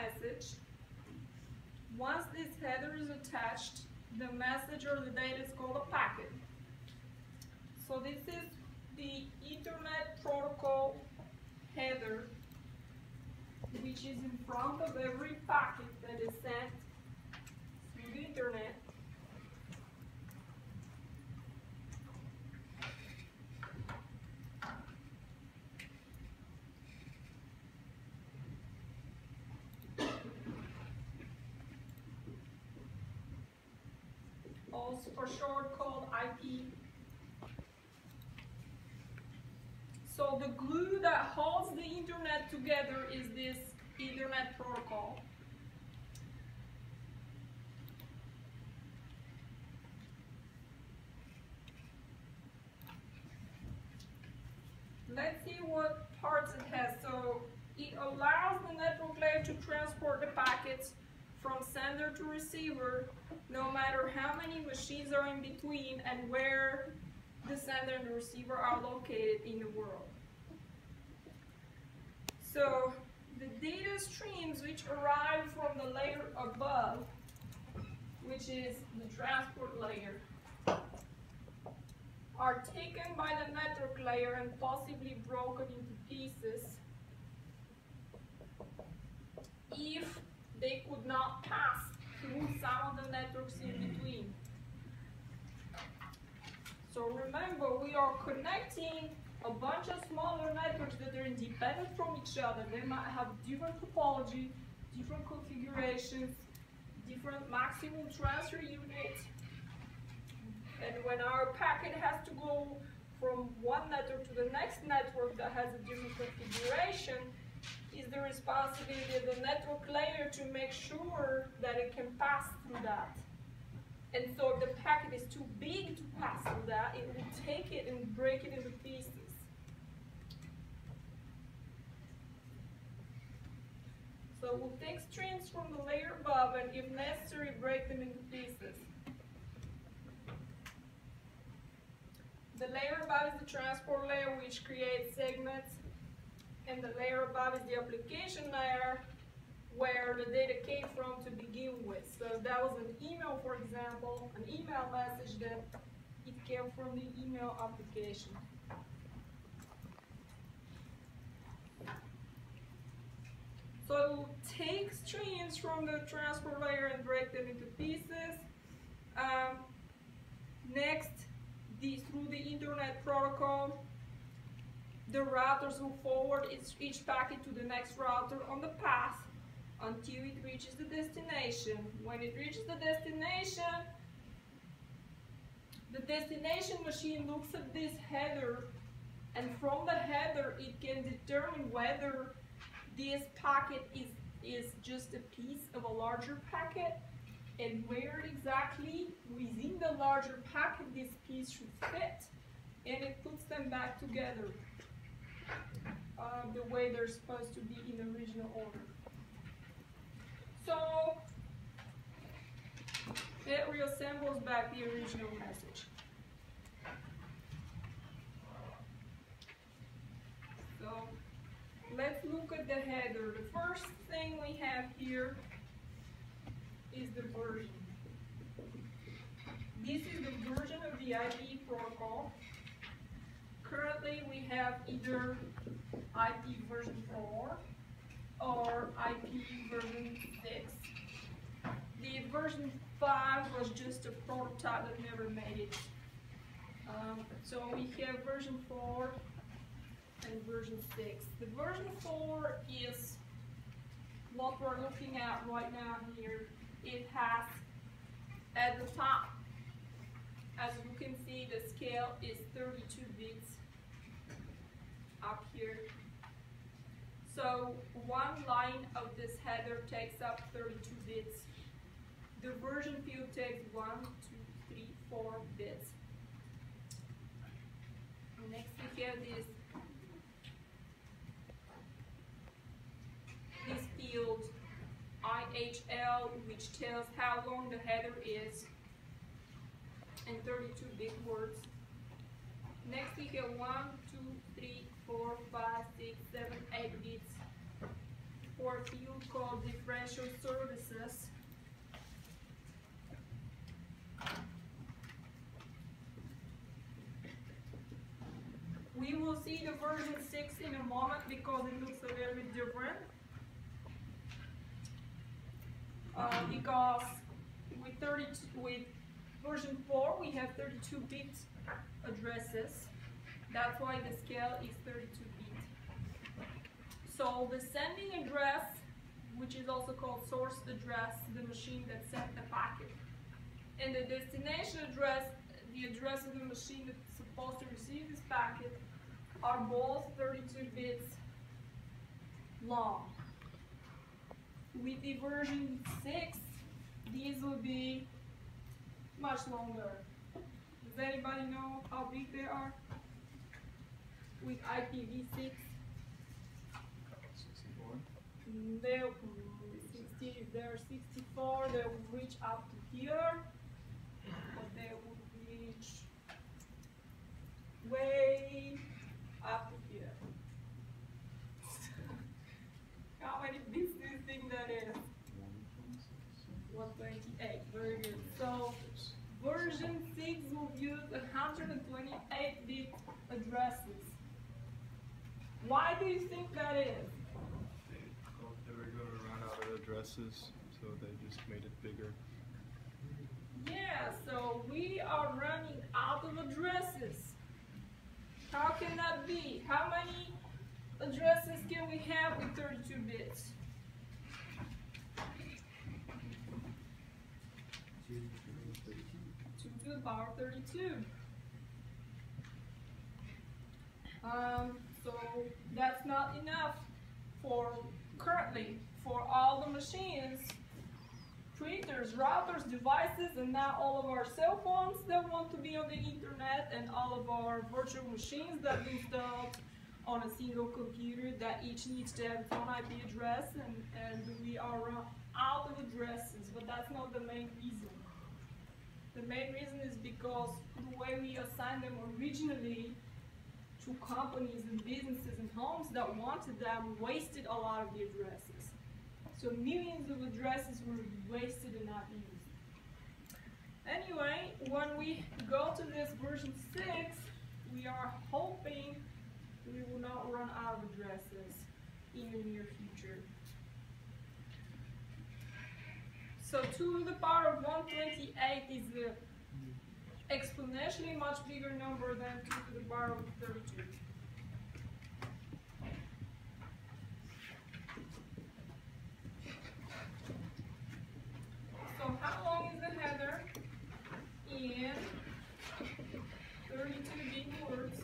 message. Once this header is attached, the message or the data is called a packet. So this is the Internet Protocol header, which is in front of every packet that is sent through the Internet. Also for short called IP. So the glue that holds the Internet together is this Internet Protocol. Let's see what parts it has. So it allows the network layer to transport the packets from sender to receiver, no matter how many machines are in between and where the sender and the receiver are located in the world. So the data streams which arrive from the layer above, which is the transport layer, are taken by the network layer and possibly broken into pieces if they could not pass through some of the networks in between. So remember, we are connecting a bunch of smaller networks that are independent from each other. They might have different topology, different configurations, different maximum transfer units. And when our packet has to go from one network to the next network that has a different configuration, is the responsibility of the network layer to make sure that it can pass through that. And so if the packet is too big to pass through that, it will take it and break it into pieces. So we'll take streams from the layer above and, if necessary, break them into pieces. The layer above is the transport layer, which creates segments, and the layer above is the application layer, where the data came from to begin with. So if that was an email, for example, an email message, that it came from the email application. So it will take streams from the transport layer and break them into pieces. Next, through the Internet Protocol, the routers will forward each packet to the next router on the path until it reaches the destination. When it reaches the destination machine looks at this header, and from the header it can determine whether this packet is just a piece of a larger packet, and where exactly within the larger packet this piece should fit, and it puts them back together the way they're supposed to be in the original order. So it reassembles back the original message. So let's look at the header. The first thing we have here is the version. This is the version of the IP protocol. Currently we have either IP version 4 or IP version 6. The version 5 was just a prototype that never made it. So we have version 4 and version 6. The version 4 is what we're looking at right now here. It has, at the top, as you can see, the scale is 32 bits up here. So one line of this header takes up 32 bits. The version field takes 1, 2, 3, 4 bits. Next we have this field IHL, which tells how long the header is in 32-bit words. Next we have 1, 2, 3, 4, 5, 6, 7, 8 bits. for a field called differential services. We will see the version 6 in a moment because it looks a little bit different. Because with version 4 we have 32-bit addresses. That's why the scale is 32-bit. So the sending address, which is also called source address, the machine that sent the packet, and the destination address, the address of the machine that's supposed to receive this packet, are both 32 bits long. With the version 6, these will be much longer. Does anybody know how big they are? With IPv6, they're 64, they will reach up to here, but they will reach way up to here. How many bits do you think that is? 128, very good. So version 6 will use 128-bit addresses. Why do you think that is? They were going to run out of addresses, so they just made it bigger. Yeah, so we are running out of addresses. How can that be? How many addresses can we have with 32 bits? 2 to the power 32. So that's not enough currently for all the machines, printers, routers, devices, and now all of our cell phones that want to be on the internet, and all of our virtual machines that we installed on a single computer that each needs to have its own IP address, and we are out of addresses. But that's not the main reason. The main reason is because the way we assigned them originally to companies and businesses and homes that wanted them wasted a lot of the addresses. So millions of addresses were wasted and not used. Anyway, when we go to this version 6, we are hoping we will not run out of addresses in the near future. So 2 to the power of 128 is the exponentially much bigger number than 2 to the power of 32. So how long is the header in 32-bit words?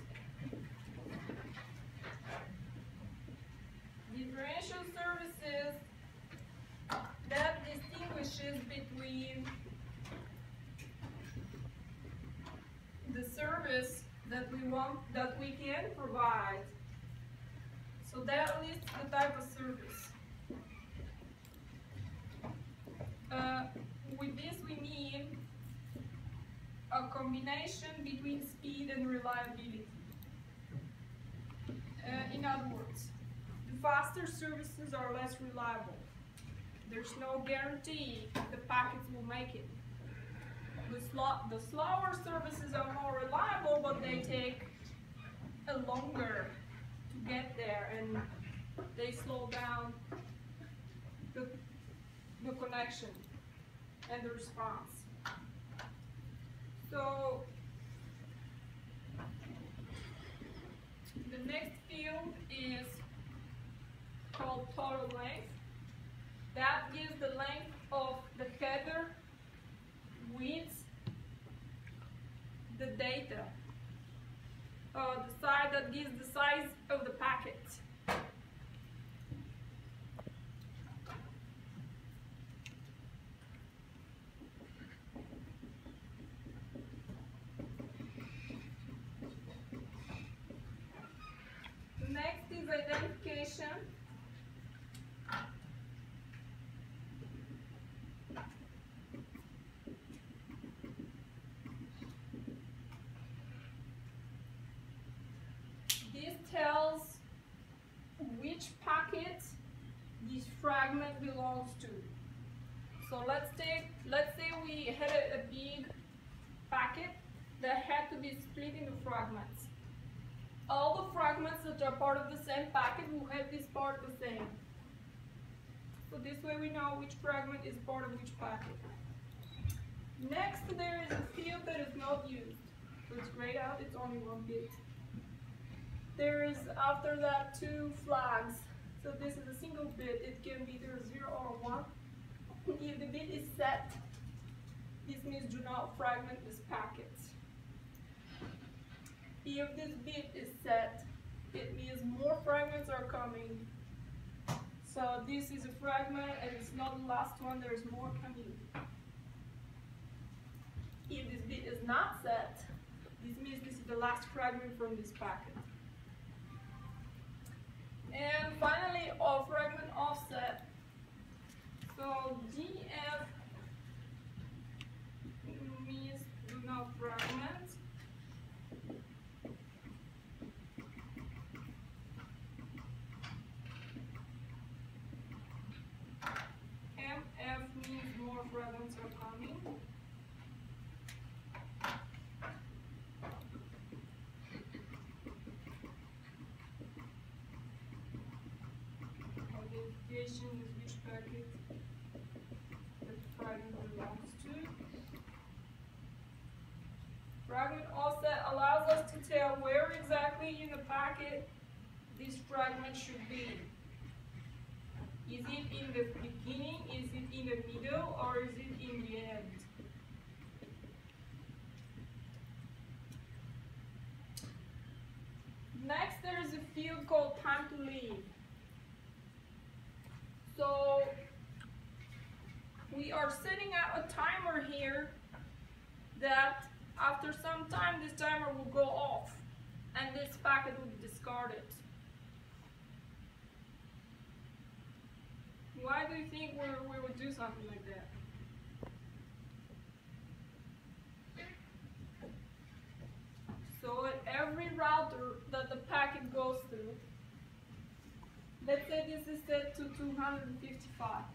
Differential services, that distinguishes between the service that we can provide. So that lists the type of service. With this we mean a combination between speed and reliability. In other words, the faster services are less reliable. There's no guarantee the packets will make it. The slower services are more reliable, but they take longer to get there, and they slow down the connection and the response. So the next field is called total length. That gives the length of the header with the data. The side that gives the size of the packet. The next is identification. This tells So let's say we had a big packet that had to be split into fragments. All the fragments that are part of the same packet will have this part the same. So this way we know which fragment is part of which packet. Next, there is a field that is not used. So it's grayed out, it's only 1 bit. There is, after that, 2 flags. So this is a single bit. It can be either 0 or 1. If the bit is set, this means do not fragment this packet. If this bit is set, it means more fragments are coming. So this is a fragment and it's not the last one, there's more coming. If this bit is not set, this means this is the last fragment from this packet. And finally, all fragment offset. So DF means do not fragment. MF means more fragments are coming. Identification is which packet the fragment belongs to. Fragment offset allows us to tell where exactly in the packet this fragment should be. Is it in the beginning, is it in the middle, or is it in the end? Next, there is a field called time to leave. So we are setting out a timer here that after some time this timer will go off and this packet will be discarded. Why do you think we would do something like that? So at every router that the packet goes through, let's say this is set to 255.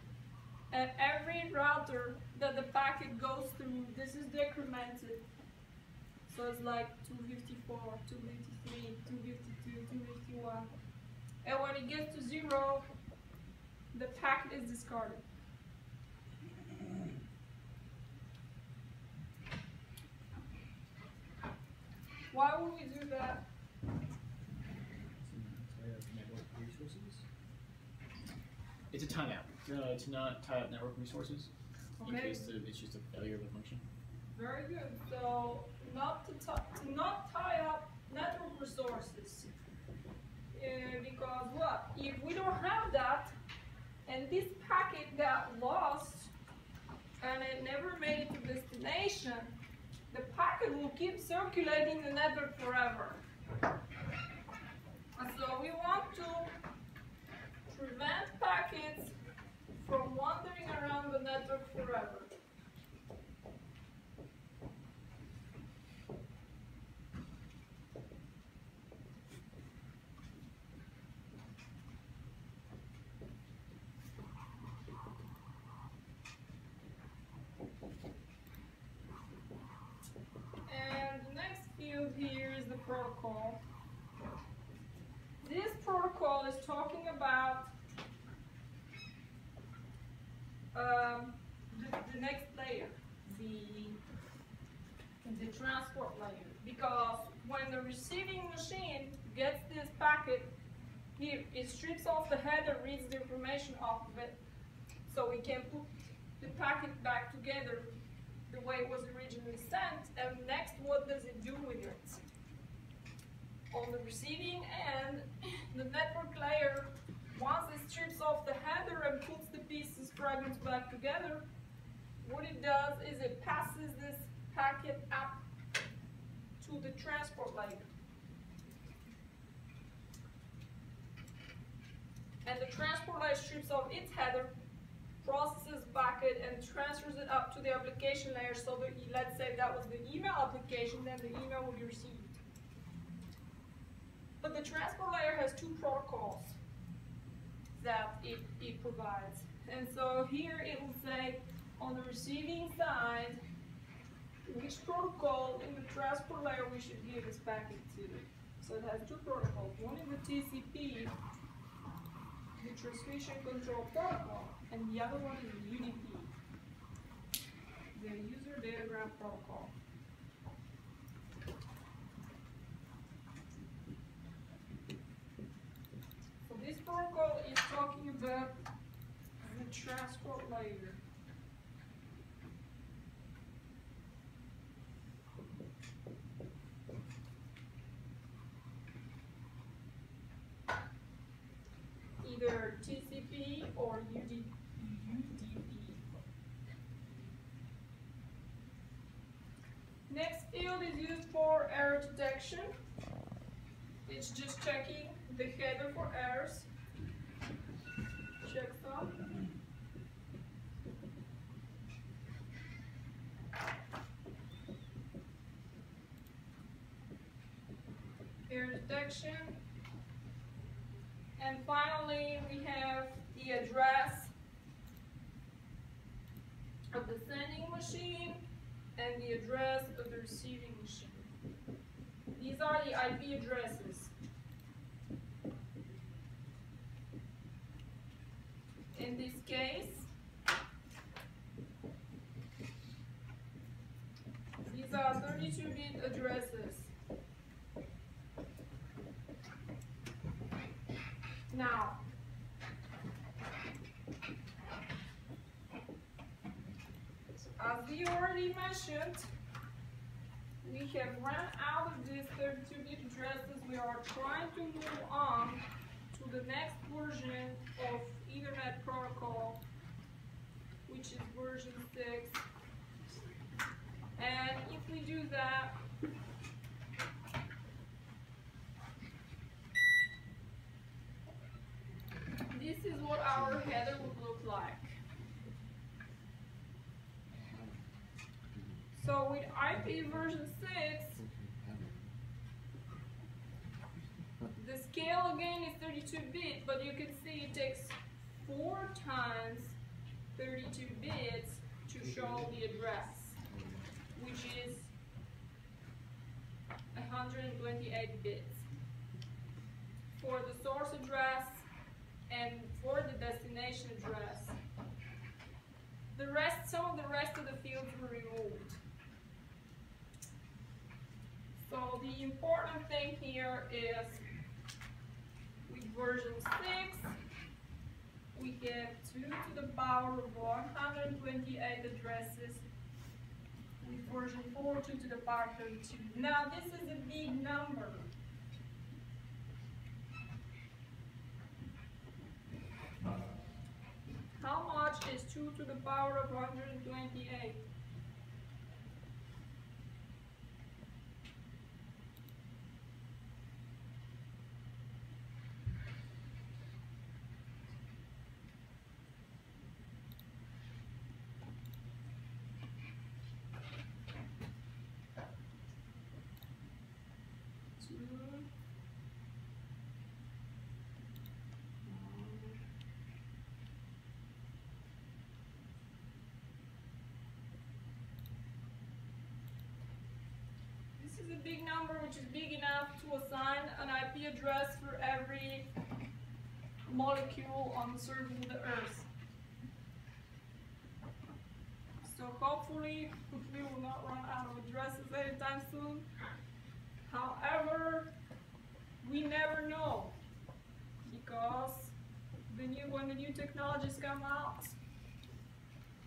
At every router that the packet goes through, this is decremented. So it's like 254, 253, 252, 251. And when it gets to 0, the packet is discarded. Why would we do that? Network resources. It's a timeout to not tie up network resources in case it's just a failure of a function. Very good. So not to not tie up network resources because what? If we don't have that, and this packet got lost and it never made it to destination, the packet will keep circulating the network forever. And so we want to prevent packets from wandering around the network forever. Here is the protocol. This protocol is talking about the next layer, the transport layer. Because when the receiving machine gets this packet, it strips off the header, reads the information off of it, so we can put the packet back together the way it was originally sent, and next, what does it do with it? On the receiving end, the network layer, once it strips off the header and puts the pieces, fragments back together, what it does is it passes this packet up to the transport layer. And the transport layer strips off its header, processes packet and transfers it up to the application layer. So that, let's say that was the email application, then the email will be received. But the transport layer has 2 protocols that it provides. And so here it will say, on the receiving side which protocol in the transport layer we should give this packet to. So it has two protocols. One is the TCP, the transmission control protocol, and the other one is the UDP, the user datagram protocol. So this protocol is talking about the transport layer. Either TCP or UDP. Next field is used for error detection. It's just checking the header for errors. Checksum. Error detection. And finally, we have the address of the sending machine and the address of the receiving machine. These are the IP addresses. In this case, these are 32-bit addresses. Now, as we already mentioned, we have run out of these 32-bit addresses. We are trying to move on to the next version of Ethernet protocol, which is version 6. And if we do that, this is what our header would look like. So with IP version 6, the scale again is 32-bit, but you can see it takes 4 times 32 bits to show the address, which is 128 bits for the source address and for the destination address. Some of the rest of the fields were removed. So the important thing here is with version 6, we get 2 to the power of 128 addresses. With version 4, 2 to the power of 32. Now this is a big number. How much is 2 to the power of 128? Big number, which is big enough to assign an IP address for every molecule on the surface of the Earth. So hopefully we will not run out of addresses anytime soon. However, we never know, because when the new technologies come out,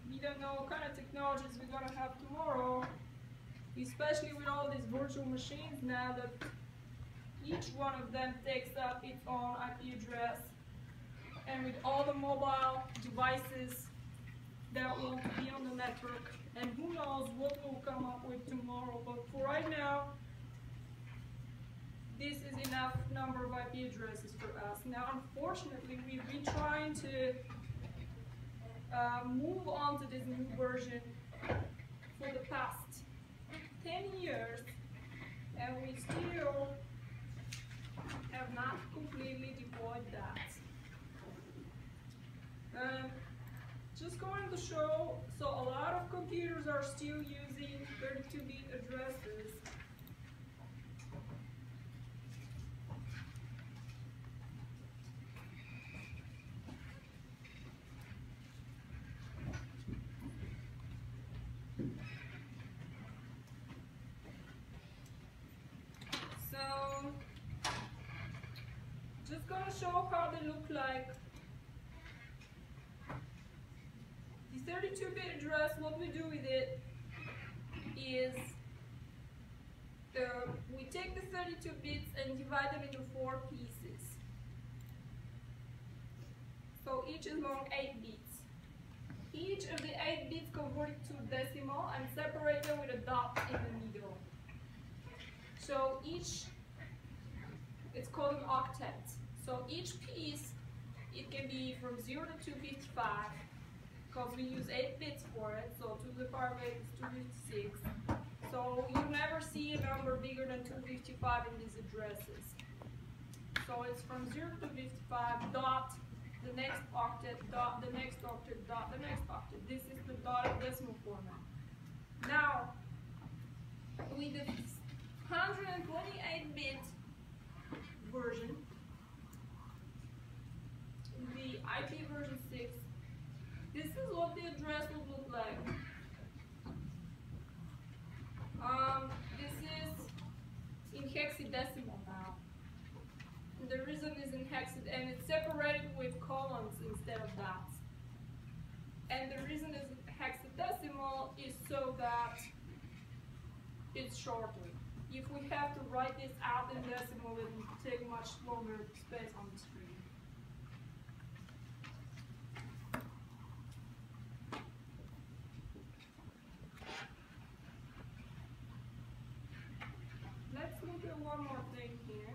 we don't know what kind of technologies we're going to have tomorrow. Especially with all these virtual machines now that each one of them takes up its own IP address, and with all the mobile devices that will be on the network, and who knows what we'll come up with tomorrow. But for right now, this is enough number of IP addresses for us. Now unfortunately, we've been trying to move on to this new version for the past 10 years, and we still have not completely deployed that. Just going to show, so a lot of computers are still using 32-bit addresses. So, just going to show how they look like. The 32-bit address, what we do with it is we take the 32 bits and divide them into 4 pieces. So each is long 8 bits. Each of the 8 bits converted to decimal and separate them with a dot in the middle. So each, it's called an octet. So each piece, it can be from 0 to 255, because we use 8 bits for it, so 2 to the power of 8 is 256. So you never see a number bigger than 255 in these addresses. So it's from 0 to 255, dot, the next octet, dot, the next octet, dot, the next octet. This is the dotted decimal format. Now, with the 128-bit version, the IP version 6, this is what the address would look like. This is in hexadecimal now. And the reason is in hexadecimal, and it's separated with colons instead of dots. And the reason is hexadecimal is so that it's shorter. If we have to write this out in decimal, it will take much longer space on the screen. Let's look at one more thing here.